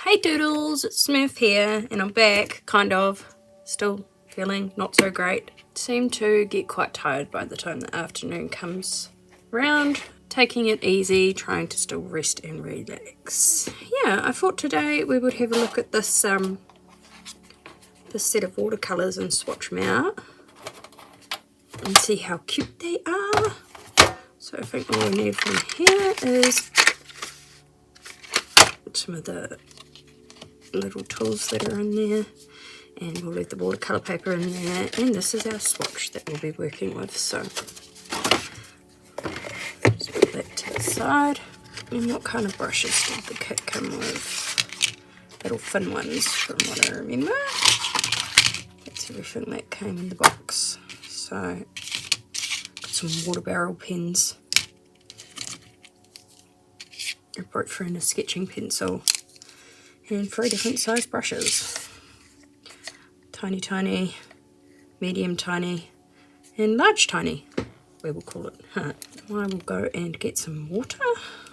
Hey Doodles, it's Smurf here, and I'm back, kind of, still feeling not so great. Seem to get quite tired by the time the afternoon comes around. Taking it easy, trying to still rest and relax. Yeah, I thought today we would have a look at this this set of watercolors and swatch them out and see how cute they are. So I think all we need from here is some of the little tools that are in there, and we'll leave the watercolor paper in there, and this is our swatch that we'll be working with. So just put that to the side. And what kind of brushes did the kit come with? Little thin ones from what I remember. That's everything that came in the box. So got some water barrel pens, a brute friend, a sketching pencil, and 3 different size brushes. Tiny tiny, medium tiny, and large tiny, we will call it. I will go and get some water.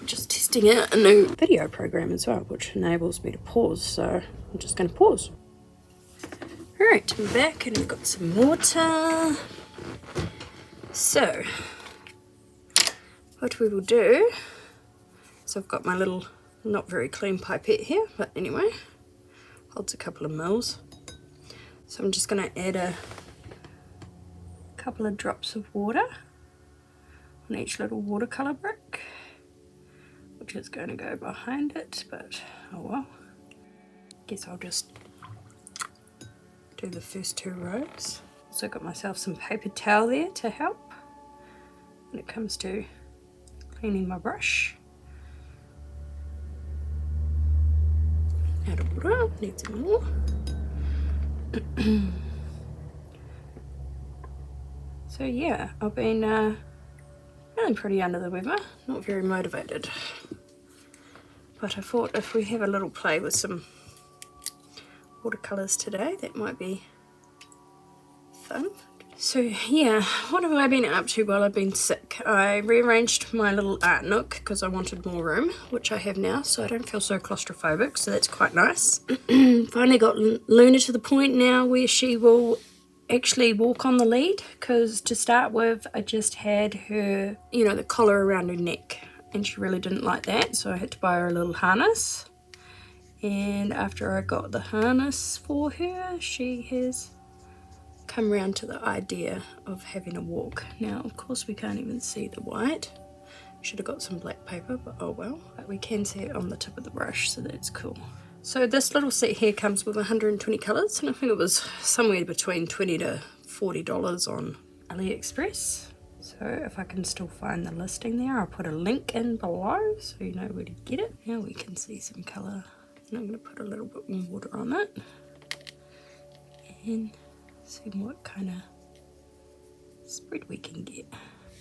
Just testing out a new video program as well, which enables me to pause, so I'm just going to pause. Alright, I'm back and we've got some water. So, what we will do is I've got my little not very clean pipette here, but anyway, holds a couple of mils. So I'm just going to add a couple of drops of water on each little watercolor brick, which is going to go behind it, but oh well. Guess I'll just do the first 2 rows. Also got myself some paper towel there to help when it comes to cleaning my brush. Add a water, need some more. So yeah, I've been feeling pretty under the weather, not very motivated. But I thought if we have a little play with some watercolors today, that might be fun. So yeah, what have I been up to while I've been sick? I rearranged my little art nook because I wanted more room, which I have now, so I don't feel so claustrophobic, so that's quite nice. Finally got Luna to the point now where she will actually walk on the lead, because to start with I just had her, you know, the collar around her neck, and she really didn't like that, so I had to buy her a little harness. And after I got the harness for her, she has come round to the idea of having a walk. Now of course we can't even see the white, should have got some black paper, but oh well. But we can see it on the tip of the brush, so that's cool. So this little set here comes with 120 colours, and I think it was somewhere between $20 to $40 on AliExpress. So if I can still find the listing there, I'll put a link in below so you know where to get it. Now we can see some colour, and I'm going to put a little bit more water on it and see what kind of spread we can get.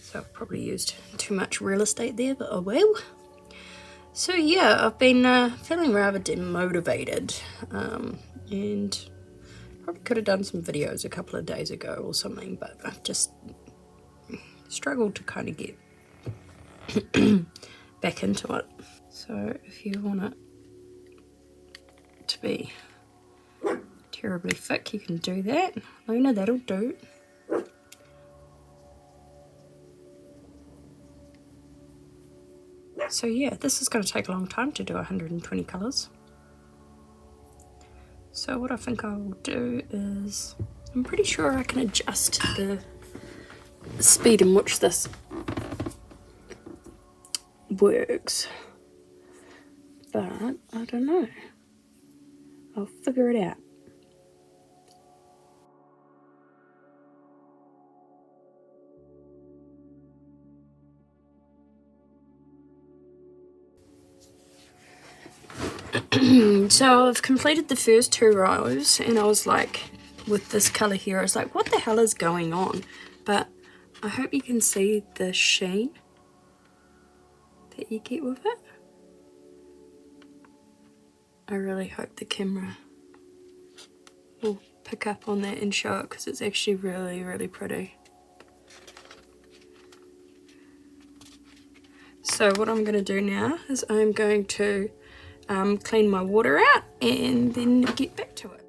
So I've probably used too much real estate there, but oh well. So yeah, I've been feeling rather demotivated, and probably could have done some videos a couple of days ago or something, but I've just struggled to kind of get back into it. So if you want it to be terribly thick, you can do that. Luna, that'll do. So yeah, this is going to take a long time to do 120 colours. So what I think I will do is, I'm pretty sure I can adjust the speed in which this works, but I don't know. I'll figure it out. So I've completed the first 2 rows, and I was like, with this colour here, I was like, what the hell is going on? But I hope you can see the sheen that you get with it. I really hope the camera will pick up on that and show it, because it's actually really, really pretty. So what I'm going to do now is I'm going to clean my water out and then get back to it.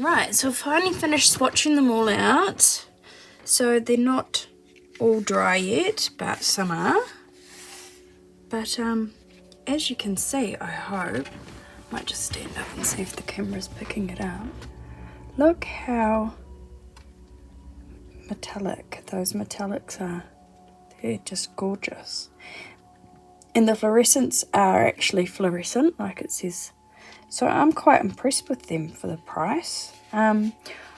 Right, so I finally finished swatching them all out. So they're not all dry yet, but some are. But as you can see, I hope, I might just stand up and see if the camera's picking it up. Look how metallic those metallics are. They're just gorgeous. And the fluorescents are actually fluorescent, like it says. So I'm quite impressed with them for the price. I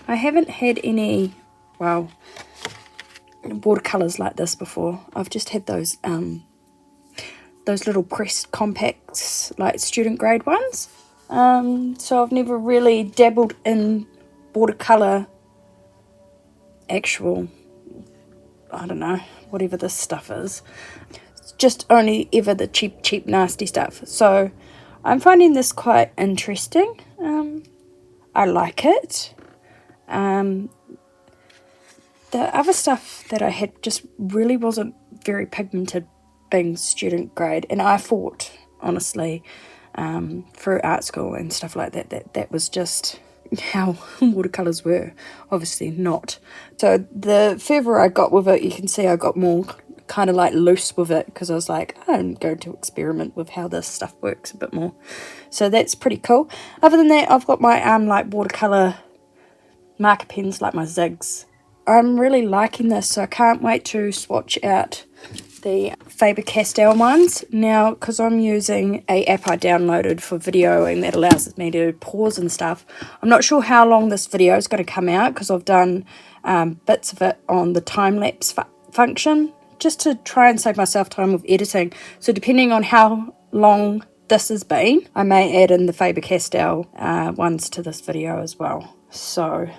haven't had any, well, watercolors like this before. I've just had those little pressed compacts, like student grade ones. So I've never really dabbled in watercolor, actual, I don't know, whatever this stuff is. It's just only ever the cheap, nasty stuff. So I'm finding this quite interesting. I like it. The other stuff that I had just really wasn't very pigmented, being student grade, and I thought, honestly, through art school and stuff like that, that was just how watercolors were. Obviously not. So the further I got with it, you can see I got more kind of like loose with it, because I was like, I'm going to experiment with how this stuff works a bit more. So that's pretty cool. Other than that, I've got my like watercolor marker pens, like my Zigs. I'm really liking this, so I can't wait to swatch out the Faber Castell ones now, because I'm using a app I downloaded for video, and that allows me to pause and stuff. I'm not sure how long this video is going to come out, because I've done bits of it on the time-lapse function, just to try and save myself time with editing. So depending on how long this has been, I may add in the Faber Castell ones to this video as well. So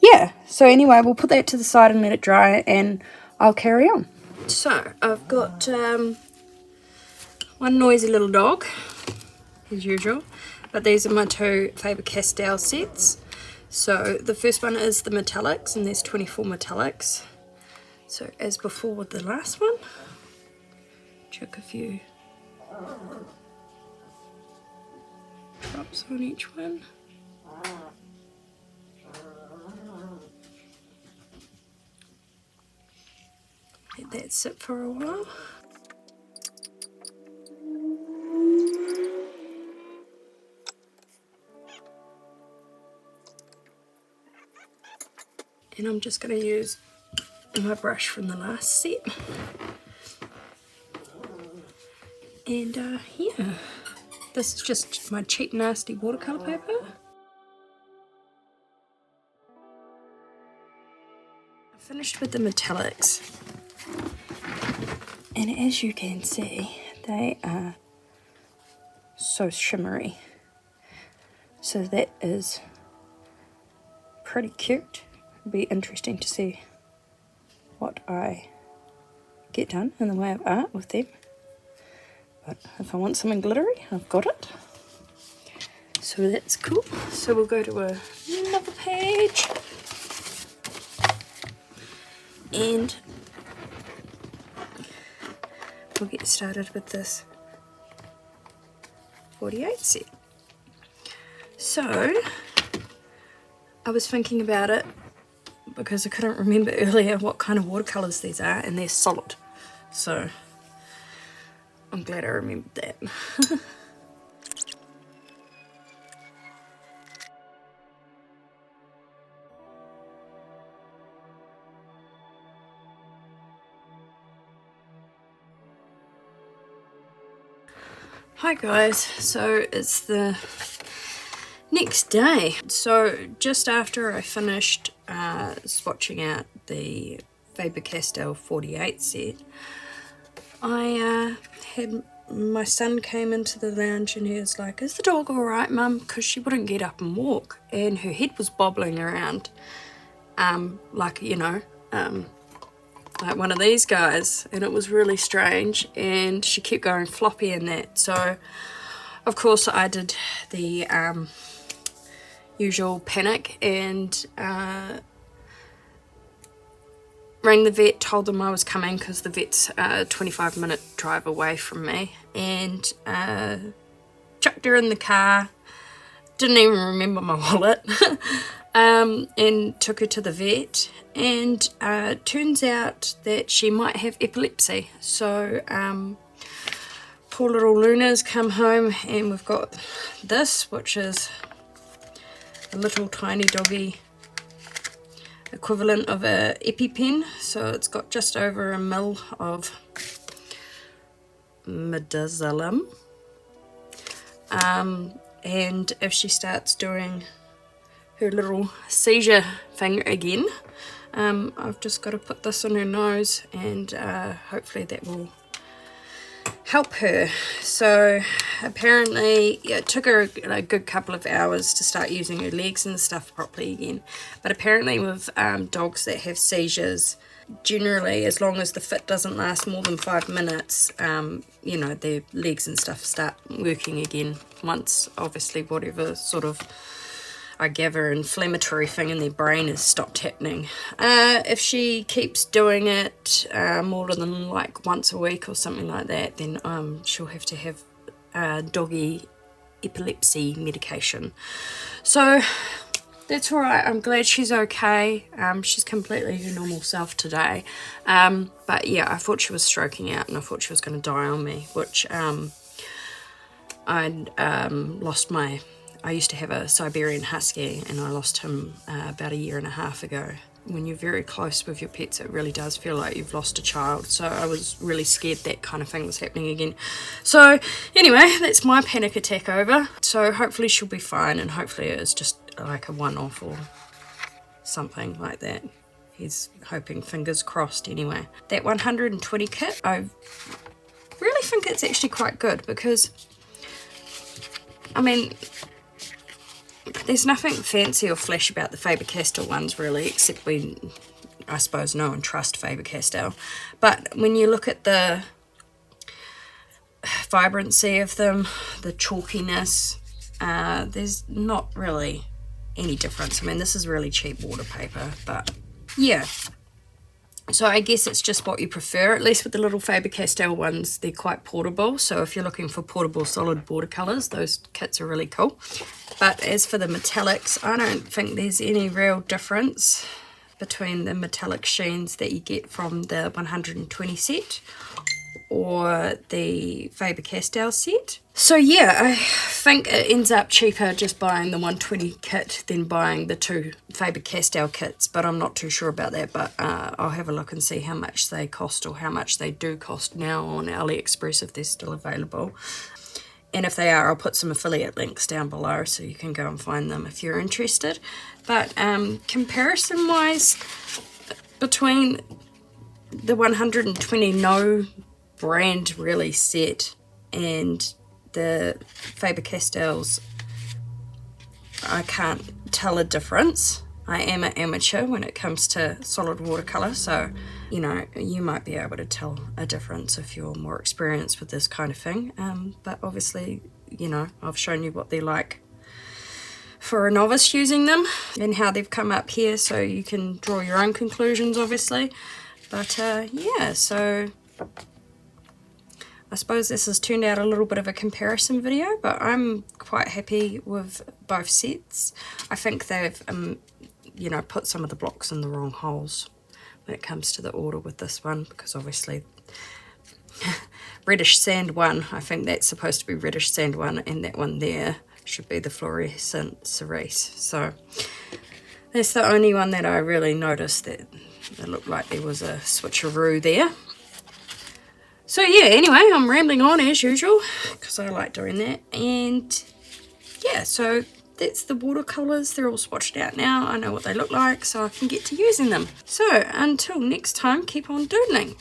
yeah, so anyway, we'll put that to the side and let it dry, and I'll carry on. So I've got one noisy little dog, as usual, but these are my two Faber Castell sets. So the first one is the metallics, and there's 24 metallics. So as before with the last one, chuck a few drops on each one. Let that sit for a while. And I'm just going to use my brush from the last set. And yeah, this is just my cheap nasty watercolor paper. I finished with the metallics, and as you can see, they are so shimmery. So that is pretty cute. It'll be interesting to see what I get done in the way of art with them. But if I want something glittery, I've got it. So that's cool. So we'll go to another page. And we'll get started with this 48 set. So I was thinking about it because I couldn't remember earlier what kind of watercolors these are, and they're solid. So I'm glad I remembered that. Hi guys, so it's the next day. So just after I finished swatching out the Faber Castell 48 set, I had my son came into the lounge and he was like, "Is the dog all right, Mum?" Because she wouldn't get up and walk, and her head was bobbling around, like, you know, like one of these guys, and it was really strange, and she kept going floppy and that. So of course I did the usual panic and rang the vet, told them I was coming because the vet's a 25-minute drive away from me, and chucked her in the car, didn't even remember my wallet, and took her to the vet, and turns out that she might have epilepsy. So poor little Luna's come home, and we've got this, which is a little tiny doggy equivalent of a EpiPen. So it's got just over 1 ml of midazolam, and if she starts doing her little seizure thing again, I've just got to put this on her nose, and hopefully that will help her. So apparently, yeah, it took her a good couple of hours to start using her legs and stuff properly again, but apparently with dogs that have seizures, generally as long as the fit doesn't last more than 5 minutes, you know, their legs and stuff start working again once obviously whatever sort of, I gather, inflammatory thing in their brain has stopped happening. If she keeps doing it more than like once a week or something like that, then she'll have to have doggy epilepsy medication. So that's all right. I'm glad she's okay. She's completely her normal self today. But yeah, I thought she was stroking out, and I thought she was going to die on me, which I'd lost my... I used to have a Siberian Husky, and I lost him about 1.5 years ago. When you're very close with your pets, it really does feel like you've lost a child. So I was really scared that kind of thing was happening again. So anyway, that's my panic attack over. So hopefully she'll be fine, and hopefully it's just like a one-off or something like that. He's hoping, fingers crossed anyway. That 120 kit, I really think it's actually quite good, because, I mean, there's nothing fancy or flash about the Faber Castell ones really, except we, I suppose, know and trust Faber Castell. But when you look at the vibrancy of them, the chalkiness, there's not really any difference. I mean, this is really cheap water paper, but yeah. So I guess it's just what you prefer. At least with the little Faber Castell ones, they're quite portable. So if you're looking for portable solid watercolors, those kits are really cool. But as for the metallics, I don't think there's any real difference between the metallic sheens that you get from the 120 set or the Faber Castell set. So yeah, I think it ends up cheaper just buying the 120 kit than buying the 2 Faber Castell kits, but I'm not too sure about that. But I'll have a look and see how much they cost, or how much they do cost now on AliExpress, if they're still available. And if they are, I'll put some affiliate links down below so you can go and find them if you're interested. But comparison wise, between the 120 no brand really set and the Faber Castells, I can't tell a difference. I am an amateur when it comes to solid watercolor, so you know, you might be able to tell a difference if you're more experienced with this kind of thing. But obviously, you know, I've shown you what they're like for a novice using them and how they've come up here, so you can draw your own conclusions obviously. But yeah, so I suppose this has turned out a little bit of a comparison video, but I'm quite happy with both sets. I think they've you know, put some of the blocks in the wrong holes when it comes to the order with this one, because obviously reddish sand 1, I think that's supposed to be reddish sand 1, and that one there should be the fluorescent cerise. So that's the only one that I really noticed that it looked like there was a switcheroo there. So yeah, anyway, I'm rambling on as usual because I like doing that. And yeah, so that's the watercolors. They're all swatched out now. I know what they look like, so I can get to using them. So until next time, keep on doodling.